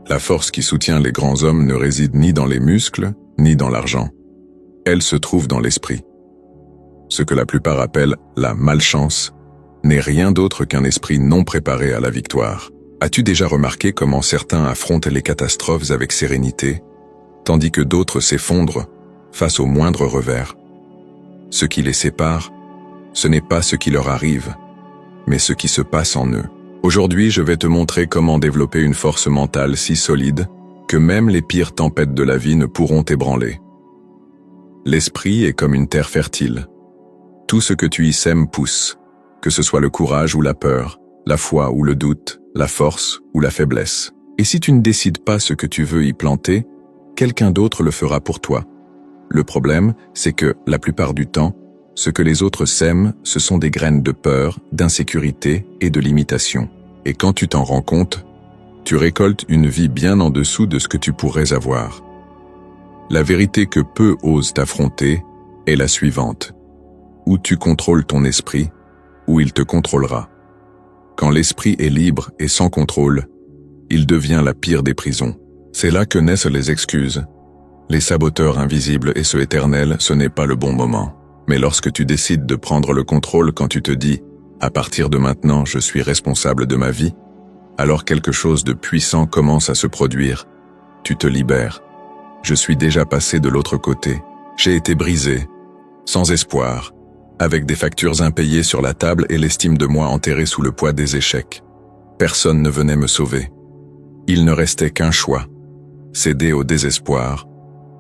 La force qui soutient les grands hommes ne réside ni dans les muscles, ni dans l'argent. Elle se trouve dans l'esprit. Ce que la plupart appellent la malchance n'est rien d'autre qu'un esprit non préparé à la victoire. As-tu déjà remarqué comment certains affrontent les catastrophes avec sérénité, tandis que d'autres s'effondrent face au moindre revers? Ce qui les sépare, ce n'est pas ce qui leur arrive, mais ce qui se passe en eux. Aujourd'hui, je vais te montrer comment développer une force mentale si solide que même les pires tempêtes de la vie ne pourront t'ébranler. L'esprit est comme une terre fertile. Tout ce que tu y sèmes pousse, que ce soit le courage ou la peur, la foi ou le doute, la force ou la faiblesse. Et si tu ne décides pas ce que tu veux y planter, quelqu'un d'autre le fera pour toi. Le problème, c'est que, la plupart du temps, ce que les autres sèment, ce sont des graines de peur, d'insécurité et de limitation. Et quand tu t'en rends compte, tu récoltes une vie bien en dessous de ce que tu pourrais avoir. La vérité que peu osent affronter est la suivante. Ou tu contrôles ton esprit, ou il te contrôlera. Quand l'esprit est libre et sans contrôle, il devient la pire des prisons. C'est là que naissent les excuses. Les saboteurs invisibles et ceux éternels, ce n'est pas le bon moment. Mais lorsque tu décides de prendre le contrôle quand tu te dis « à partir de maintenant, je suis responsable de ma vie », alors quelque chose de puissant commence à se produire. Tu te libères. Je suis déjà passé de l'autre côté. J'ai été brisé, sans espoir, avec des factures impayées sur la table et l'estime de moi enterrée sous le poids des échecs. Personne ne venait me sauver. Il ne restait qu'un choix, céder au désespoir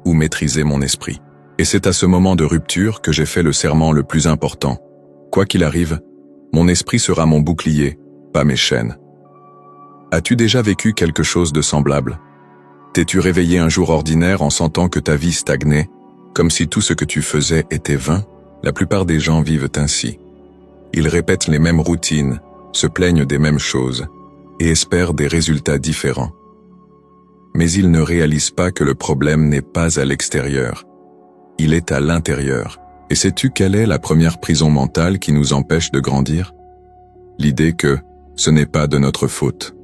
ou maîtriser mon esprit. Et c'est à ce moment de rupture que j'ai fait le serment le plus important. Quoi qu'il arrive, mon esprit sera mon bouclier, pas mes chaînes. As-tu déjà vécu quelque chose de semblable? T'es-tu réveillé un jour ordinaire en sentant que ta vie stagnait, comme si tout ce que tu faisais était vain? La plupart des gens vivent ainsi. Ils répètent les mêmes routines, se plaignent des mêmes choses, et espèrent des résultats différents. Mais ils ne réalisent pas que le problème n'est pas à l'extérieur. Il est à l'intérieur. Et sais-tu quelle est la première prison mentale qui nous empêche de grandir? L'idée que ce n'est pas de notre faute.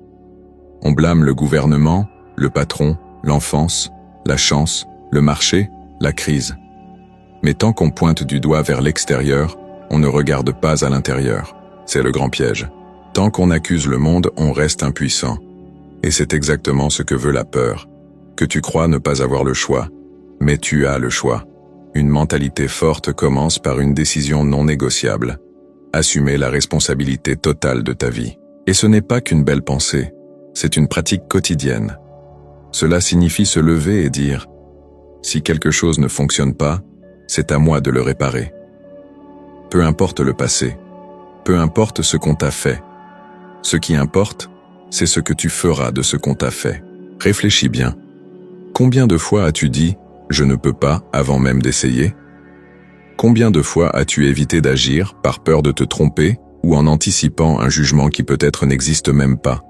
On blâme le gouvernement, le patron, l'enfance, la chance, le marché, la crise. Mais tant qu'on pointe du doigt vers l'extérieur, on ne regarde pas à l'intérieur. C'est le grand piège. Tant qu'on accuse le monde, on reste impuissant. Et c'est exactement ce que veut la peur. Que tu crois ne pas avoir le choix, mais tu as le choix. Une mentalité forte commence par une décision non négociable. Assumer la responsabilité totale de ta vie. Et ce n'est pas qu'une belle pensée, c'est une pratique quotidienne. Cela signifie se lever et dire « Si quelque chose ne fonctionne pas, c'est à moi de le réparer. » Peu importe le passé, peu importe ce qu'on t'a fait. Ce qui importe, c'est ce que tu feras de ce qu'on t'a fait. Réfléchis bien. Combien de fois as-tu dit « Je ne peux pas » avant même d'essayer? Combien de fois as-tu évité d'agir par peur de te tromper ou en anticipant un jugement qui peut-être n'existe même pas?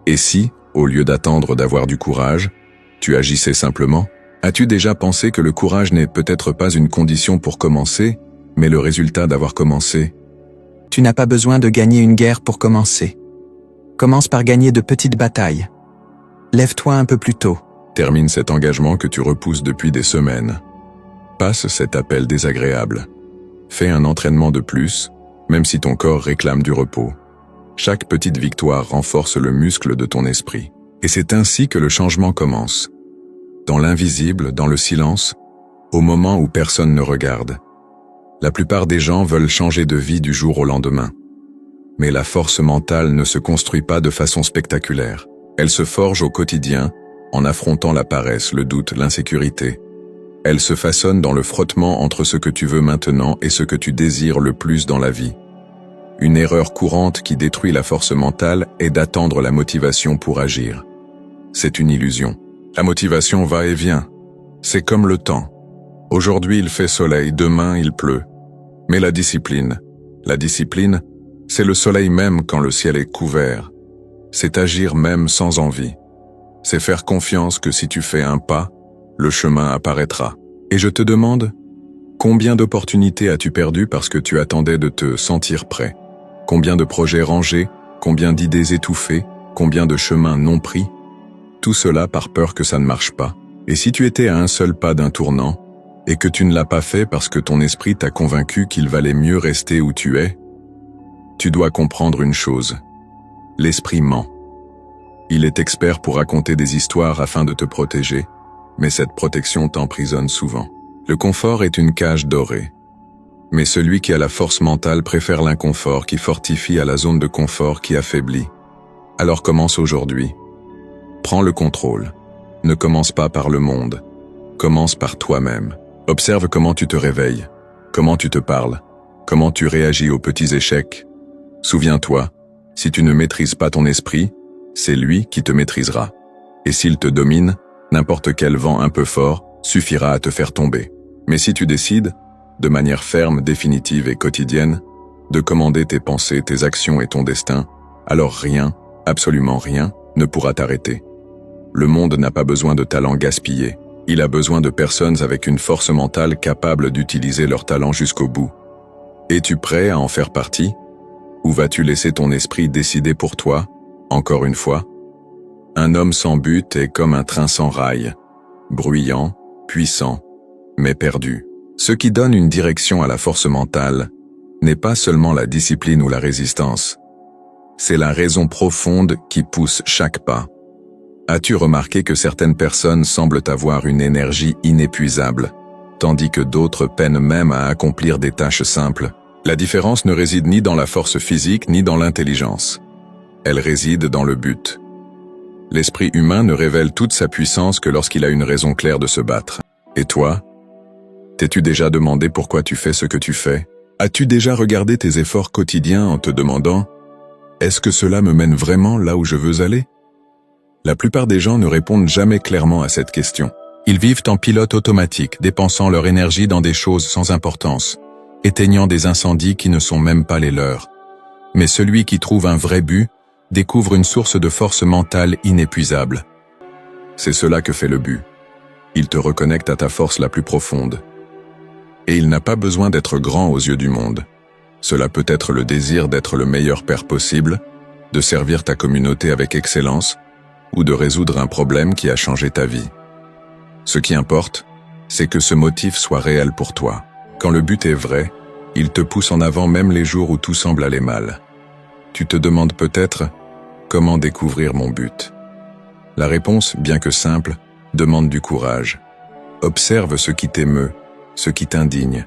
Et si, au lieu d'attendre d'avoir du courage, tu agissais simplement? As-tu déjà pensé que le courage n'est peut-être pas une condition pour commencer, mais le résultat d'avoir commencé? Tu n'as pas besoin de gagner une guerre pour commencer. Commence par gagner de petites batailles. Lève-toi un peu plus tôt. Termine cet engagement que tu repousses depuis des semaines. Passe cet appel désagréable. Fais un entraînement de plus, même si ton corps réclame du repos. Chaque petite victoire renforce le muscle de ton esprit. Et c'est ainsi que le changement commence. Dans l'invisible, dans le silence, au moment où personne ne regarde. La plupart des gens veulent changer de vie du jour au lendemain. Mais la force mentale ne se construit pas de façon spectaculaire. Elle se forge au quotidien, en affrontant la paresse, le doute, l'insécurité. Elle se façonne dans le frottement entre ce que tu veux maintenant et ce que tu désires le plus dans la vie. Une erreur courante qui détruit la force mentale est d'attendre la motivation pour agir. C'est une illusion. La motivation va et vient. C'est comme le temps. Aujourd'hui il fait soleil, demain il pleut. Mais la discipline, c'est le soleil même quand le ciel est couvert. C'est agir même sans envie. C'est faire confiance que si tu fais un pas, le chemin apparaîtra. Et je te demande, combien d'opportunités as-tu perdu parce que tu attendais de te sentir prêt? Combien de projets rangés? Combien d'idées étouffées? Combien de chemins non pris? Tout cela par peur que ça ne marche pas. Et si tu étais à un seul pas d'un tournant, et que tu ne l'as pas fait parce que ton esprit t'a convaincu qu'il valait mieux rester où tu es, tu dois comprendre une chose. L'esprit ment. Il est expert pour raconter des histoires afin de te protéger, mais cette protection t'emprisonne souvent. Le confort est une cage dorée. Mais celui qui a la force mentale préfère l'inconfort qui fortifie à la zone de confort qui affaiblit. Alors commence aujourd'hui. Prends le contrôle. Ne commence pas par le monde. Commence par toi-même. Observe comment tu te réveilles, comment tu te parles, comment tu réagis aux petits échecs. Souviens-toi, si tu ne maîtrises pas ton esprit, c'est lui qui te maîtrisera. Et s'il te domine, n'importe quel vent un peu fort suffira à te faire tomber. Mais si tu décides, de manière ferme, définitive et quotidienne, de commander tes pensées, tes actions et ton destin, alors rien, absolument rien, ne pourra t'arrêter. Le monde n'a pas besoin de talents gaspillés. Il a besoin de personnes avec une force mentale capable d'utiliser leur talent jusqu'au bout. Es-tu prêt à en faire partie? Ou vas-tu laisser ton esprit décider pour toi, encore une fois? Un homme sans but est comme un train sans rail, bruyant, puissant, mais perdu. Ce qui donne une direction à la force mentale n'est pas seulement la discipline ou la résistance. C'est la raison profonde qui pousse chaque pas. As-tu remarqué que certaines personnes semblent avoir une énergie inépuisable, tandis que d'autres peinent même à accomplir des tâches simples? La différence ne réside ni dans la force physique ni dans l'intelligence. Elle réside dans le but. L'esprit humain ne révèle toute sa puissance que lorsqu'il a une raison claire de se battre. Et toi? T'es-tu déjà demandé pourquoi tu fais ce que tu fais? As-tu déjà regardé tes efforts quotidiens en te demandant « Est-ce que cela me mène vraiment là où je veux aller ?» La plupart des gens ne répondent jamais clairement à cette question. Ils vivent en pilote automatique, dépensant leur énergie dans des choses sans importance, éteignant des incendies qui ne sont même pas les leurs. Mais celui qui trouve un vrai but découvre une source de force mentale inépuisable. C'est cela que fait le but. Il te reconnecte à ta force la plus profonde. Et il n'a pas besoin d'être grand aux yeux du monde. Cela peut être le désir d'être le meilleur père possible, de servir ta communauté avec excellence, ou de résoudre un problème qui a changé ta vie. Ce qui importe, c'est que ce motif soit réel pour toi. Quand le but est vrai, il te pousse en avant même les jours où tout semble aller mal. Tu te demandes peut-être « Comment découvrir mon but ?» La réponse, bien que simple, demande du courage. Observe ce qui t'émeut, ce qui t'indigne,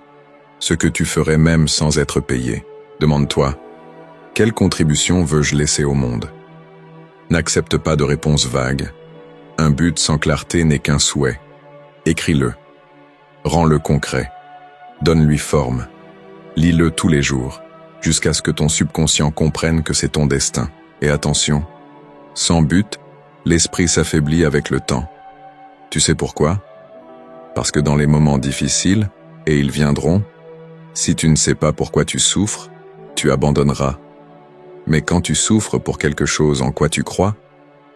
ce que tu ferais même sans être payé. Demande-toi « Quelle contribution veux-je laisser au monde ?» N'accepte pas de réponse vague. Un but sans clarté n'est qu'un souhait. Écris-le. Rends-le concret. Donne-lui forme. Lis-le tous les jours, jusqu'à ce que ton subconscient comprenne que c'est ton destin. Et attention, sans but, l'esprit s'affaiblit avec le temps. Tu sais pourquoi? Parce que dans les moments difficiles, et ils viendront, si tu ne sais pas pourquoi tu souffres, tu abandonneras. Mais quand tu souffres pour quelque chose en quoi tu crois,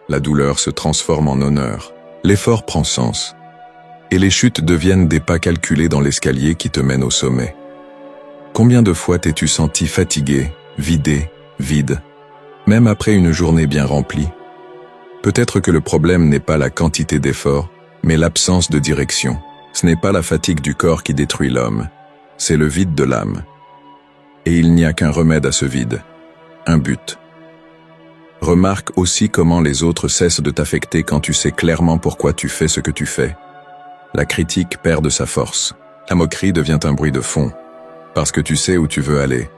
la douleur se transforme en honneur. L'effort prend sens. Et les chutes deviennent des pas calculés dans l'escalier qui te mène au sommet. Combien de fois t'es-tu senti fatigué, vidé, vide, même après une journée bien remplie? Peut-être que le problème n'est pas la quantité d'efforts, mais l'absence de direction. Ce n'est pas la fatigue du corps qui détruit l'homme, c'est le vide de l'âme. Et il n'y a qu'un remède à ce vide. Un but. Remarque aussi comment les autres cessent de t'affecter quand tu sais clairement pourquoi tu fais ce que tu fais. La critique perd de sa force. La moquerie devient un bruit de fond. Parce que tu sais où tu veux aller.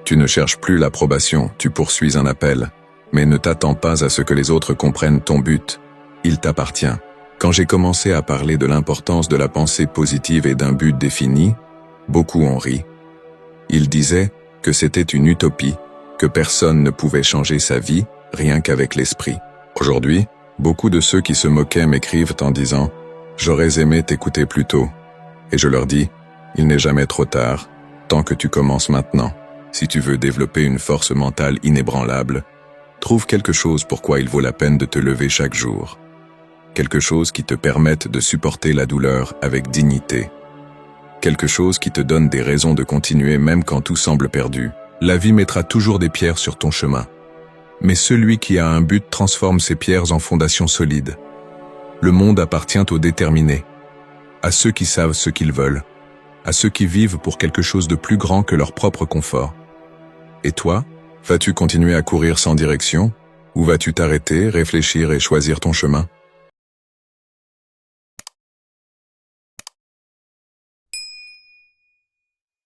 Tu ne cherches plus l'approbation, tu poursuis un appel. Mais ne t'attends pas à ce que les autres comprennent ton but. Il t'appartient. Quand j'ai commencé à parler de l'importance de la pensée positive et d'un but défini, beaucoup ont ri. Ils disaient que c'était une utopie, que personne ne pouvait changer sa vie, rien qu'avec l'esprit. Aujourd'hui, beaucoup de ceux qui se moquaient m'écrivent en disant « J'aurais aimé t'écouter plus tôt ». Et je leur dis « Il n'est jamais trop tard, tant que tu commences maintenant. Si tu veux développer une force mentale inébranlable, trouve quelque chose pourquoi il vaut la peine de te lever chaque jour. Quelque chose qui te permette de supporter la douleur avec dignité. Quelque chose qui te donne des raisons de continuer même quand tout semble perdu. La vie mettra toujours des pierres sur ton chemin. Mais celui qui a un but transforme ces pierres en fondations solides. Le monde appartient aux déterminés, à ceux qui savent ce qu'ils veulent, à ceux qui vivent pour quelque chose de plus grand que leur propre confort. Et toi, vas-tu continuer à courir sans direction, ou vas-tu t'arrêter, réfléchir et choisir ton chemin ?